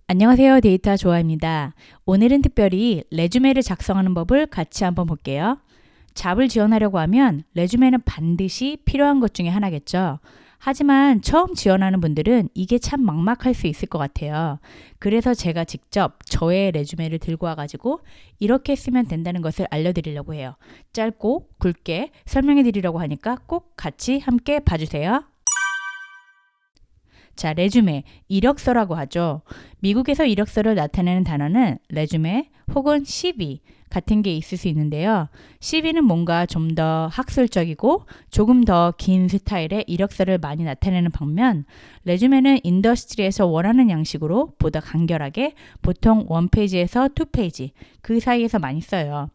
안녕하세요. 데이터 조아입니다. 오늘은 특별히 레주메를 작성하는 법을 같이 한번 볼게요. 잡을 지원하려고 하면 레주메는 반드시 필요한 것 중에 하나겠죠. 하지만 처음 지원하는 분들은 이게 참 막막할 수 있을 것 같아요. 그래서 제가 직접 저의 레주메를 들고 와가지고 이렇게 쓰면 된다는 것을 알려드리려고 해요. 짧고 굵게 설명해 드리려고 하니까 꼭 같이 함께 봐주세요. 자, 레주메, 이력서라고 하죠. 미국에서 이력서를 나타내는 단어는 레주메 혹은 CV 같은 게 있을 수 있는데요. CV는 뭔가 좀 더 학술적이고 조금 더 긴 스타일의 이력서를 많이 나타내는 반면 레주메는 인더스트리에서 원하는 양식으로 보다 간결하게 보통 1페이지에서 2페이지 그 사이에서 많이 써요.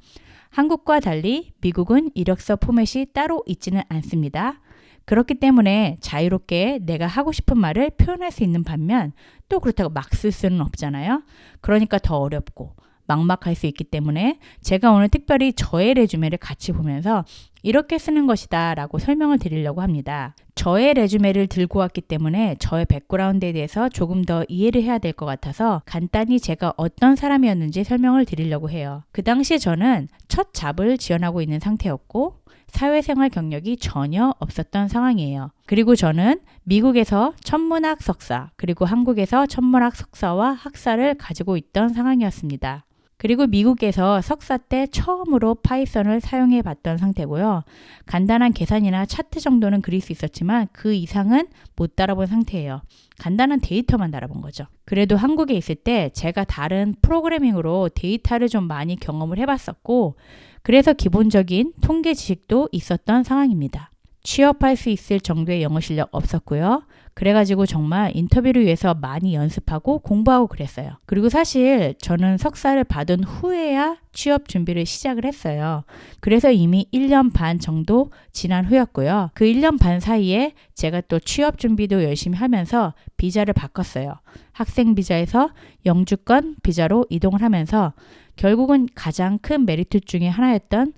한국과 달리 미국은 이력서 포맷이 따로 있지는 않습니다. 그렇기 때문에 자유롭게 내가 하고 싶은 말을 표현할 수 있는 반면 또 그렇다고 막 쓸 수는 없잖아요. 그러니까 더 어렵고 막막할 수 있기 때문에 제가 오늘 특별히 저의 레주메를 같이 보면서 이렇게 쓰는 것이다 라고 설명을 드리려고 합니다. 저의 레주메를 들고 왔기 때문에 저의 백그라운드에 대해서 조금 더 이해를 해야 될 것 같아서 간단히 제가 어떤 사람이었는지 설명을 드리려고 해요. 그 당시에 저는 첫 잡을 지원하고 있는 상태였고 사회생활 경력이 전혀 없었던 상황이에요. 그리고 저는 미국에서 천문학 석사, 그리고 한국에서 천문학 석사와 학사를 가지고 있던 상황이었습니다. 그리고 미국에서 석사 때 처음으로 파이썬을 사용해 봤던 상태고요. 간단한 계산이나 차트 정도는 그릴 수 있었지만 그 이상은 못 따라본 상태예요. 간단한 데이터만 달아본 거죠. 그래도 한국에 있을 때 제가 다른 프로그래밍으로 데이터를 좀 많이 경험을 해봤었고 그래서 기본적인 통계 지식도 있었던 상황입니다. 취업할 수 있을 정도의 영어 실력 없었고요. 그래가지고 정말 인터뷰를 위해서 많이 연습하고 공부하고 그랬어요. 그리고 사실 저는 석사를 받은 후에야 취업 준비를 시작을 했어요. 그래서 이미 1년 반 정도 지난 후였고요. 그 1년 반 사이에 제가 또 취업 준비도 열심히 하면서 비자를 바꿨어요. 학생 비자에서 영주권 비자로 이동을 하면서 결국은 가장 큰 메리트 중에 하나였던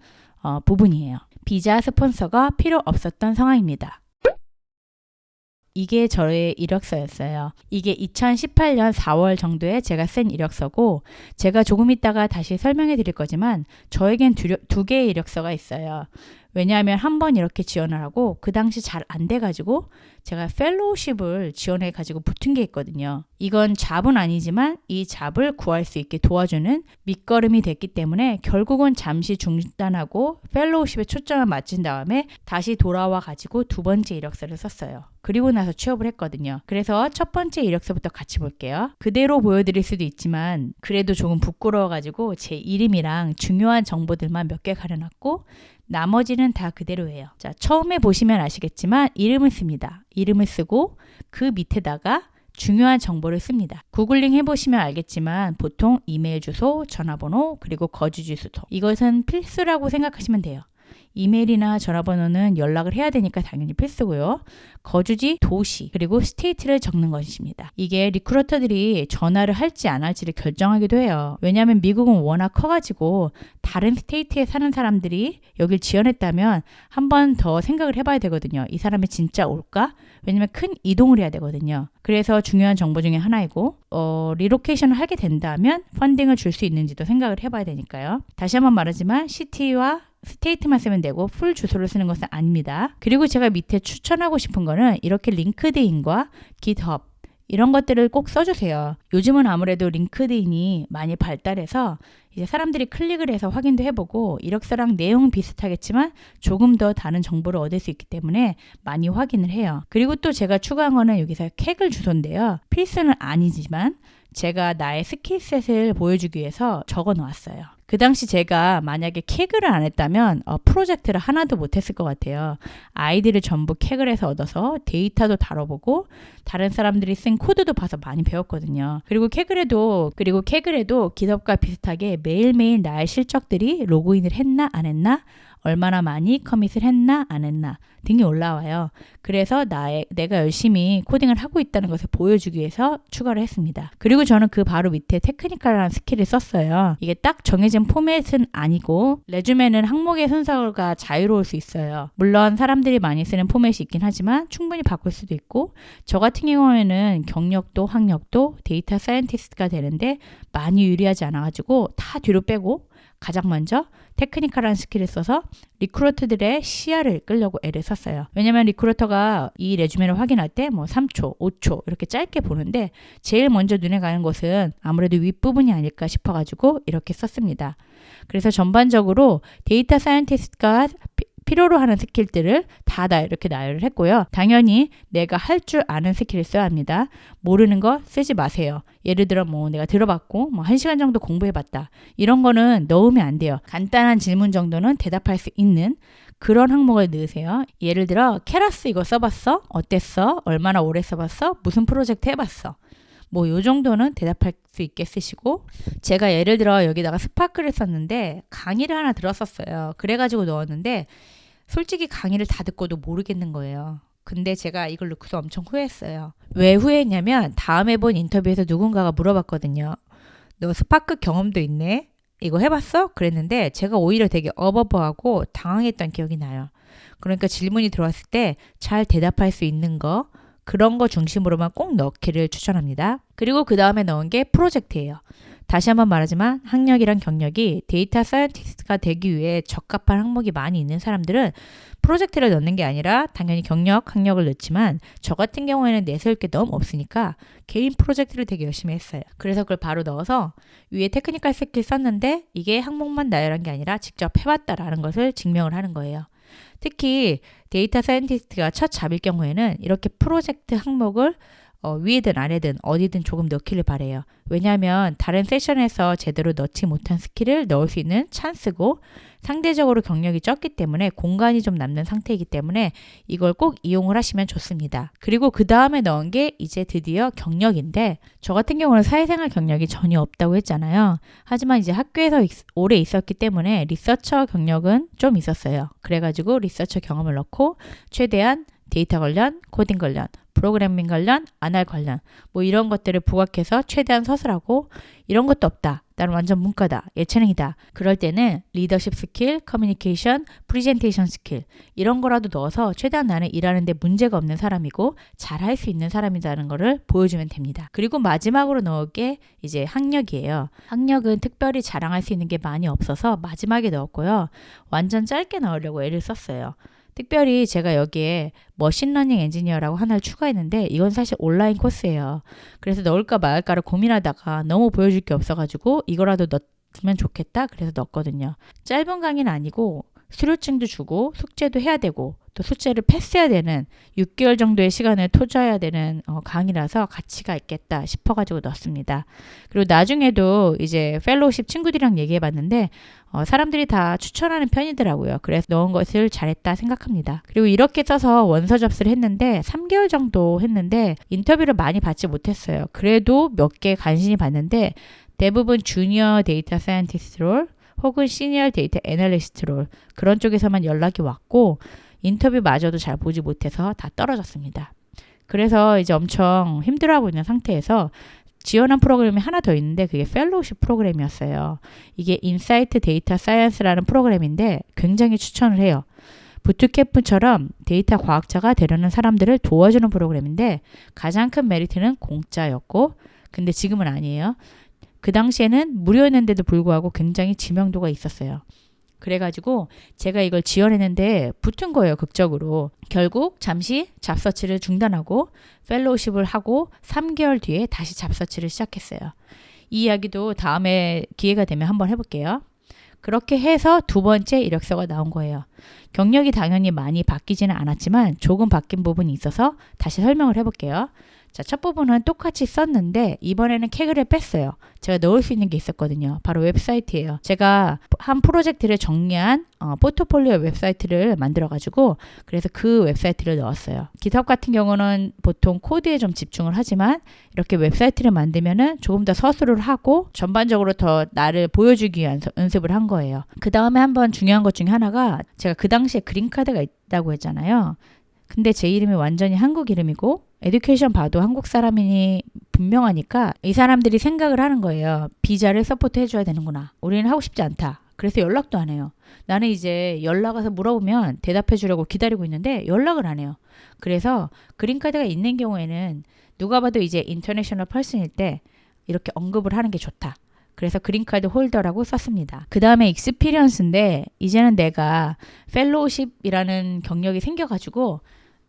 부분이에요. 비자 스폰서가 필요 없었던 상황입니다. 이게 저의 이력서였어요. 이게 2018년 4월 정도에 제가 쓴 이력서고 제가 조금 있다가 다시 설명해 드릴 거지만 저에겐 두 개의 이력서가 있어요. 왜냐하면 한 번 이렇게 지원을 하고 그 당시 잘 안 돼가지고 제가 펠로우십을 지원해가지고 붙은 게 있거든요. 이건 잡은 아니지만 이 잡을 구할 수 있게 도와주는 밑거름이 됐기 때문에 결국은 잠시 중단하고 펠로우십에 초점을 맞춘 다음에 다시 돌아와 가지고 두 번째 이력서를 썼어요. 그리고 나서 취업을 했거든요. 그래서 첫 번째 이력서부터 같이 볼게요. 그대로 보여드릴 수도 있지만 그래도 조금 부끄러워가지고 제 이름이랑 중요한 정보들만 몇 개 가려놨고 나머지는 다 그대로예요. 자, 처음에 보시면 아시겠지만 이름을 씁니다. 이름을 쓰고 그 밑에다가 중요한 정보를 씁니다. 구글링 해보시면 알겠지만 보통 이메일 주소, 전화번호, 그리고 거주 주소 이것은 필수라고 생각하시면 돼요. 이메일이나 전화번호는 연락을 해야 되니까 당연히 필수고요. 거주지, 도시, 그리고 스테이트를 적는 것입니다. 이게 리크루터들이 전화를 할지 안 할지를 결정하기도 해요. 왜냐하면 미국은 워낙 커가지고 다른 스테이트에 사는 사람들이 여길 지원했다면 한 번 더 생각을 해봐야 되거든요. 이 사람이 진짜 올까? 왜냐면 큰 이동을 해야 되거든요. 그래서 중요한 정보 중에 하나이고 리로케이션을 하게 된다면 펀딩을 줄 수 있는지도 생각을 해봐야 되니까요. 다시 한번 말하지만 시티와 스테이트만 쓰면 되고 풀 주소를 쓰는 것은 아닙니다. 그리고 제가 밑에 추천하고 싶은 거는 이렇게 링크드인과 깃허브 이런 것들을 꼭 써주세요. 요즘은 아무래도 링크드인이 많이 발달해서 이제 사람들이 클릭을 해서 확인도 해보고 이력서랑 내용은 비슷하겠지만 조금 더 다른 정보를 얻을 수 있기 때문에 많이 확인을 해요. 그리고 또 제가 추가한 거는 여기서 캐글 주소인데요. 필수는 아니지만 제가 나의 스킬셋을 보여주기 위해서 적어 놓았어요. 그 당시 제가 만약에 캐글을 안 했다면 프로젝트를 하나도 못했을 것 같아요. 아이디를 전부 캐글해서 얻어서 데이터도 다뤄보고 다른 사람들이 쓴 코드도 봐서 많이 배웠거든요. 그리고 캐글에도 깃허브과 비슷하게 매일매일 나의 실적들이 로그인을 했나 안 했나 얼마나 많이 커밋을 했나 안 했나 등이 올라와요. 그래서 내가 열심히 코딩을 하고 있다는 것을 보여주기 위해서 추가를 했습니다. 그리고 저는 그 바로 밑에 테크니컬이라는 스킬을 썼어요. 이게 딱 정해진 포맷은 아니고 레주메는 항목의 순서가 자유로울 수 있어요. 물론 사람들이 많이 쓰는 포맷이 있긴 하지만 충분히 바꿀 수도 있고, 저 같은 경우에는 경력도 학력도 데이터 사이언티스트가 되는데 많이 유리하지 않아가지고 다 뒤로 빼고 가장 먼저 테크니컬한 스킬을 써서 리크루터들의 시야를 끌려고 애를 썼어요. 왜냐면 리크루터가 이 레주메를 확인할 때 뭐 3초, 5초 이렇게 짧게 보는데 제일 먼저 눈에 가는 것은 아무래도 윗부분이 아닐까 싶어가지고 이렇게 썼습니다. 그래서 전반적으로 데이터 사이언티스트가 필요로 하는 스킬들을 다 이렇게 나열을 했고요. 당연히 내가 할 줄 아는 스킬을 써야 합니다. 모르는 거 쓰지 마세요. 예를 들어 뭐 내가 들어봤고 뭐 1시간 정도 공부해봤다. 이런 거는 넣으면 안 돼요. 간단한 질문 정도는 대답할 수 있는 그런 항목을 넣으세요. 예를 들어 케라스 이거 써봤어? 어땠어? 얼마나 오래 써봤어? 무슨 프로젝트 해봤어? 뭐 요 정도는 대답할 수 있게 쓰시고, 제가 예를 들어 여기다가 스파크를 썼는데 강의를 하나 들었었어요. 그래가지고 넣었는데 솔직히 강의를 다 듣고도 모르겠는 거예요. 근데 제가 이걸 넣고서 엄청 후회했어요. 왜 후회했냐면 다음에 본 인터뷰에서 누군가가 물어봤거든요. 너 스파크 경험도 있네? 이거 해봤어? 그랬는데 제가 오히려 되게 어버버하고 당황했던 기억이 나요. 그러니까 질문이 들어왔을 때 잘 대답할 수 있는 거, 그런 거 중심으로만 꼭 넣기를 추천합니다. 그리고 그 다음에 넣은 게 프로젝트예요. 다시 한번 말하지만 학력이랑 경력이 데이터 사이언티스트가 되기 위해 적합한 항목이 많이 있는 사람들은 프로젝트를 넣는 게 아니라 당연히 경력, 학력을 넣지만 저 같은 경우에는 내세울 게 너무 없으니까 개인 프로젝트를 되게 열심히 했어요. 그래서 그걸 바로 넣어서 위에 테크니컬 스킬 썼는데 이게 항목만 나열한 게 아니라 직접 해봤다라는 것을 증명을 하는 거예요. 특히 데이터 사이언티스트가 첫 잡일 경우에는 이렇게 프로젝트 항목을 위에든 아래든 어디든 조금 넣기를 바래요. 왜냐하면 다른 세션에서 제대로 넣지 못한 스킬을 넣을 수 있는 찬스고, 상대적으로 경력이 적기 때문에 공간이 좀 남는 상태이기 때문에 이걸 꼭 이용을 하시면 좋습니다. 그리고 그 다음에 넣은 게 이제 드디어 경력인데, 저 같은 경우는 사회생활 경력이 전혀 없다고 했잖아요. 하지만 이제 학교에서 오래 있었기 때문에 리서처 경력은 좀 있었어요. 그래가지고 리서처 경험을 넣고 최대한 데이터 관련, 코딩 관련, 프로그래밍 관련, 아날 관련 뭐 이런 것들을 부각해서 최대한 서술하고, 이런 것도 없다. 나는 완전 문과다. 예체능이다. 그럴 때는 리더십 스킬, 커뮤니케이션, 프리젠테이션 스킬 이런 거라도 넣어서 최대한 나는 일하는데 문제가 없는 사람이고 잘할 수 있는 사람이라는 거를 보여주면 됩니다. 그리고 마지막으로 넣을 게 이제 학력이에요. 학력은 특별히 자랑할 수 있는 게 많이 없어서 마지막에 넣었고요. 완전 짧게 넣으려고 애를 썼어요. 특별히 제가 여기에 머신러닝 엔지니어라고 하나를 추가했는데 이건 사실 온라인 코스예요. 그래서 넣을까 말까를 고민하다가 너무 보여줄 게 없어가지고 이거라도 넣으면 좋겠다 그래서 넣었거든요. 짧은 강의는 아니고 수료증도 주고 숙제도 해야 되고 또 숙제를 패스해야 되는 6개월 정도의 시간을 투자해야 되는 강의라서 가치가 있겠다 싶어가지고 넣었습니다. 그리고 나중에도 이제 펠로우십 친구들이랑 얘기해봤는데 사람들이 다 추천하는 편이더라고요. 그래서 넣은 것을 잘했다 생각합니다. 그리고 이렇게 써서 원서 접수를 했는데 3개월 정도 했는데 인터뷰를 많이 받지 못했어요. 그래도 몇 개 간신히 봤는데 대부분 주니어 데이터 사이언티스트 롤 혹은 시니어 데이터 애널리스트 롤 그런 쪽에서만 연락이 왔고 인터뷰마저도 잘 보지 못해서 다 떨어졌습니다. 그래서 이제 엄청 힘들어하고 있는 상태에서 지원한 프로그램이 하나 더 있는데 그게 펠로우십 프로그램이었어요. 이게 인사이트 데이터 사이언스라는 프로그램인데 굉장히 추천을 해요. 부트캠프처럼 데이터 과학자가 되려는 사람들을 도와주는 프로그램인데 가장 큰 메리트는 공짜였고, 근데 지금은 아니에요. 그 당시에는 무료였는데도 불구하고 굉장히 지명도가 있었어요. 그래가지고 제가 이걸 지원했는데 붙은 거예요, 극적으로. 결국 잠시 잡서치를 중단하고 펠로우십을 하고 3개월 뒤에 다시 잡서치를 시작했어요. 이 이야기도 다음에 기회가 되면 한번 해볼게요. 그렇게 해서 두 번째 이력서가 나온 거예요. 경력이 당연히 많이 바뀌지는 않았지만 조금 바뀐 부분이 있어서 다시 설명을 해볼게요. 자, 첫 부분은 똑같이 썼는데 이번에는 캐그를 뺐어요. 제가 넣을 수 있는 게 있었거든요. 바로 웹사이트예요. 제가 한 프로젝트를 정리한 포트폴리오 웹사이트를 만들어가지고 그래서 그 웹사이트를 넣었어요. GitHub 같은 경우는 보통 코드에 좀 집중을 하지만 이렇게 웹사이트를 만들면은 조금 더 서술을 하고 전반적으로 더 나를 보여주기 위한 연습을 한 거예요. 그 다음에 한번 중요한 것 중에 하나가 제가 그 당시에 그린카드가 있다고 했잖아요. 근데 제 이름이 완전히 한국 이름이고 에듀케이션 봐도 한국 사람이니 분명하니까 이 사람들이 생각을 하는 거예요. 비자를 서포트 해줘야 되는구나. 우리는 하고 싶지 않다. 그래서 연락도 안 해요. 나는 이제 연락 와서 물어보면 대답해 주려고 기다리고 있는데 연락을 안 해요. 그래서 그린카드가 있는 경우에는 누가 봐도 이제 인터내셔널 펄슨일 때 이렇게 언급을 하는 게 좋다. 그래서 그린카드 홀더라고 썼습니다. 그 다음에 익스피리언스인데 이제는 내가 펠로우십이라는 경력이 생겨가지고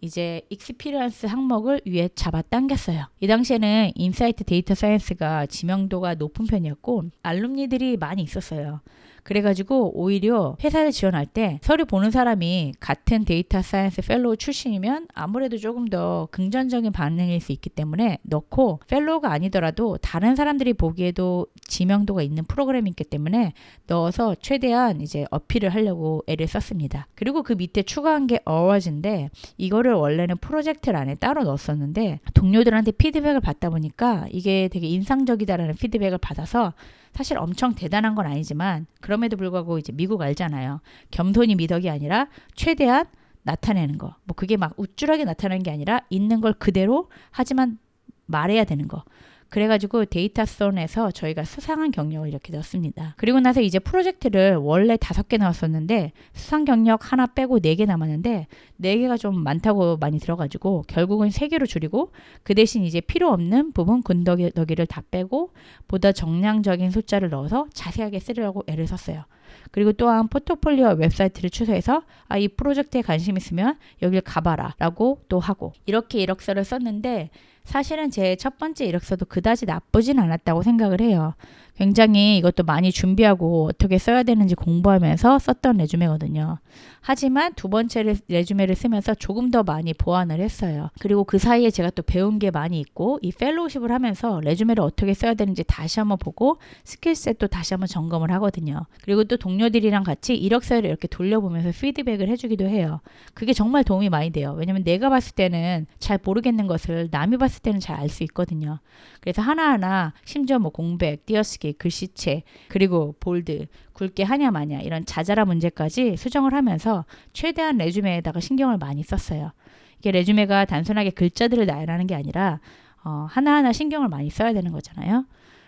이제 익스피리언스 항목을 위에 잡아당겼어요. 이 당시에는 인사이트 데이터 사이언스가 지명도가 높은 편이었고 알룸니들이 많이 있었어요. 그래가지고 오히려 회사를 지원할 때 서류 보는 사람이 같은 데이터 사이언스 펠로우 출신이면 아무래도 조금 더 긍정적인 반응일 수 있기 때문에 넣고 펠로우가 아니더라도 다른 사람들이 보기에도 지명도가 있는 프로그램이 있기 때문에 넣어서 최대한 이제 어필을 하려고 애를 썼습니다. 그리고 그 밑에 추가한 게 어워즈인데 이거를 원래는 프로젝트 안에 따로 넣었었는데 동료들한테 피드백을 받다 보니까 이게 되게 인상적이다라는 피드백을 받아서 사실 엄청 대단한 건 아니지만 그럼에도 불구하고 이제 미국 알잖아요. 겸손이 미덕이 아니라 최대한 나타내는 거. 뭐 그게 막 우쭐하게 나타내는 게 아니라 있는 걸 그대로 하지만 말해야 되는 거. 그래가지고 데이터손에서 저희가 수상한 경력을 이렇게 넣었습니다. 그리고 나서 이제 프로젝트를 원래 5개 나왔었는데 수상 경력 하나 빼고 4개 남았는데 4개가 좀 많다고 많이 들어가지고 결국은 3개로 줄이고 그 대신 이제 필요 없는 부분 군더더기를 다 빼고 보다 정량적인 숫자를 넣어서 자세하게 쓰려고 애를 썼어요. 그리고 또한 포트폴리오 웹사이트를 추서해서 이 프로젝트에 관심 있으면 여길 가봐라 라고 또 하고 이렇게 이력서를 썼는데 사실은 제 첫 번째 이력서도 그다지 나쁘진 않았다고 생각을 해요. 굉장히 이것도 많이 준비하고 어떻게 써야 되는지 공부하면서 썼던 레주메거든요. 하지만 두 번째 레주메를 쓰면서 조금 더 많이 보완을 했어요. 그리고 그 사이에 제가 또 배운 게 많이 있고 이 펠로우십을 하면서 레주메를 어떻게 써야 되는지 다시 한번 보고 스킬셋도 다시 한번 점검을 하거든요. 그리고 또 동료들이랑 같이 이력서를 이렇게 돌려보면서 피드백을 해주기도 해요. 그게 정말 도움이 많이 돼요. 왜냐면 내가 봤을 때는 잘 모르겠는 것을 남이 봤을 때는 잘 알 수 있거든요. 그래서 하나하나 심지어 뭐 공백, 띄어쓰기, 글씨체, 그리고 볼드, 굵게 하냐 마냐 이런 자잘한 문제까지 수정을 하면서 최대한 레주메에다가 신경을 많이 썼어요. 이게 레주메가 단순하게 글자들을 나열하는 게 아니라 하나하나 신경을 많이 써야 되는 거잖아요.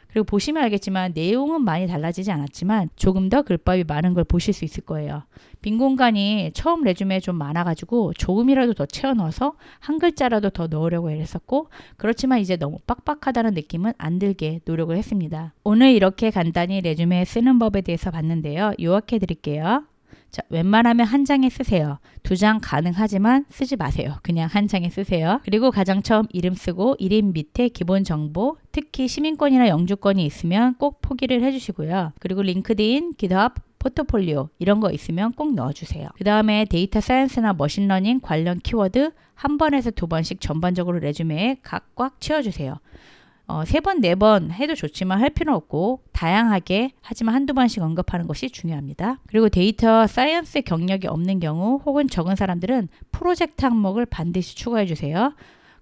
그리고 보시면 알겠지만 내용은 많이 달라지지 않았지만 조금 더 글밥이 많은 걸 보실 수 있을 거예요. 빈 공간이 처음 레주메에 좀 많아가지고 조금이라도 더 채워 넣어서 한 글자라도 더 넣으려고 애썼고 그렇지만 이제 너무 빡빡하다는 느낌은 안 들게 노력을 했습니다. 오늘 이렇게 간단히 레주메 쓰는 법에 대해서 봤는데요. 요약해 드릴게요. 자, 웬만하면 한 장에 쓰세요. 2장 가능하지만 쓰지 마세요. 그냥 한 장에 쓰세요. 그리고 가장 처음 이름 쓰고 이름 밑에 기본 정보, 특히 시민권이나 영주권이 있으면 꼭 포기를 해주시고요. 그리고 링크드인, GitHub, 포트폴리오 이런 거 있으면 꼭 넣어주세요. 그 다음에 데이터 사이언스나 머신러닝 관련 키워드 한 번에서 2번씩 전반적으로 레주메에 꽉 채워주세요. 3번, 4번 해도 좋지만 할 필요는 없고 다양하게 하지만 한두 번씩 언급하는 것이 중요합니다. 그리고 데이터 사이언스 경력이 없는 경우 혹은 적은 사람들은 프로젝트 항목을 반드시 추가해 주세요.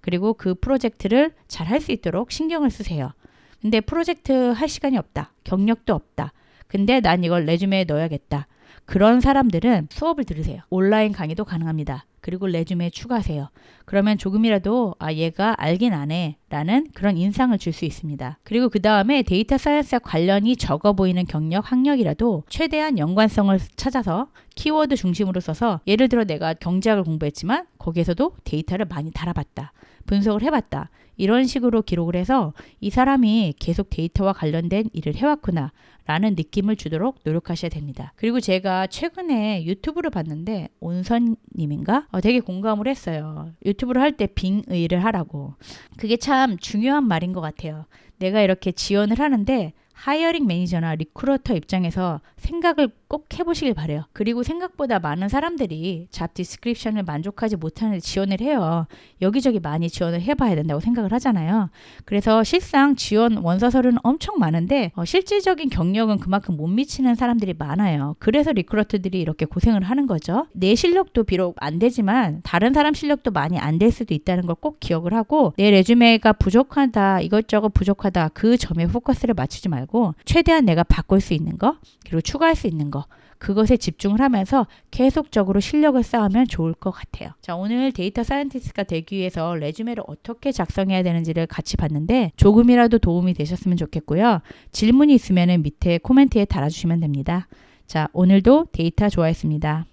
그리고 그 프로젝트를 잘 할 수 있도록 신경을 쓰세요. 근데 프로젝트 할 시간이 없다. 경력도 없다. 근데 난 이걸 레주메에 넣어야겠다. 그런 사람들은 수업을 들으세요. 온라인 강의도 가능합니다. 그리고 레주메에 추가하세요. 그러면 조금이라도 얘가 알긴 아네 라는 그런 인상을 줄 수 있습니다. 그리고 그 다음에 데이터 사이언스와 관련이 적어 보이는 경력, 학력이라도 최대한 연관성을 찾아서 키워드 중심으로 써서 예를 들어 내가 경제학을 공부했지만 거기에서도 데이터를 많이 달아봤다. 분석을 해봤다. 이런 식으로 기록을 해서 이 사람이 계속 데이터와 관련된 일을 해왔구나 라는 느낌을 주도록 노력하셔야 됩니다. 그리고 제가 최근에 유튜브를 봤는데 온선님인가? 되게 공감을 했어요. 유튜브를 할 때 빙의를 하라고. 그게 참 중요한 말인 것 같아요. 내가 이렇게 지원을 하는데 하이어링 매니저나 리크루터 입장에서 생각을 꼭 해보시길 바래요. 그리고 생각보다 많은 사람들이 잡 디스크립션을 만족하지 못하는 지원을 해요. 여기저기 많이 지원을 해봐야 된다고 생각을 하잖아요. 그래서 실상 지원 원서 서류는 엄청 많은데 실질적인 경력은 그만큼 못 미치는 사람들이 많아요. 그래서 리크루터들이 이렇게 고생을 하는 거죠. 내 실력도 비록 안 되지만 다른 사람 실력도 많이 안 될 수도 있다는 걸 꼭 기억을 하고 내 레주메가 부족하다, 이것저것 부족하다 그 점에 포커스를 맞추지 말고 최대한 내가 바꿀 수 있는 거 그리고 추가할 수 있는 거 그것에 집중을 하면서 계속적으로 실력을 쌓으면 좋을 것 같아요. 자, 오늘 데이터 사이언티스트가 되기 위해서 레주메를 어떻게 작성해야 되는지를 같이 봤는데 조금이라도 도움이 되셨으면 좋겠고요. 질문이 있으면 밑에 코멘트에 달아주시면 됩니다. 자, 오늘도 데이터 좋아했습니다.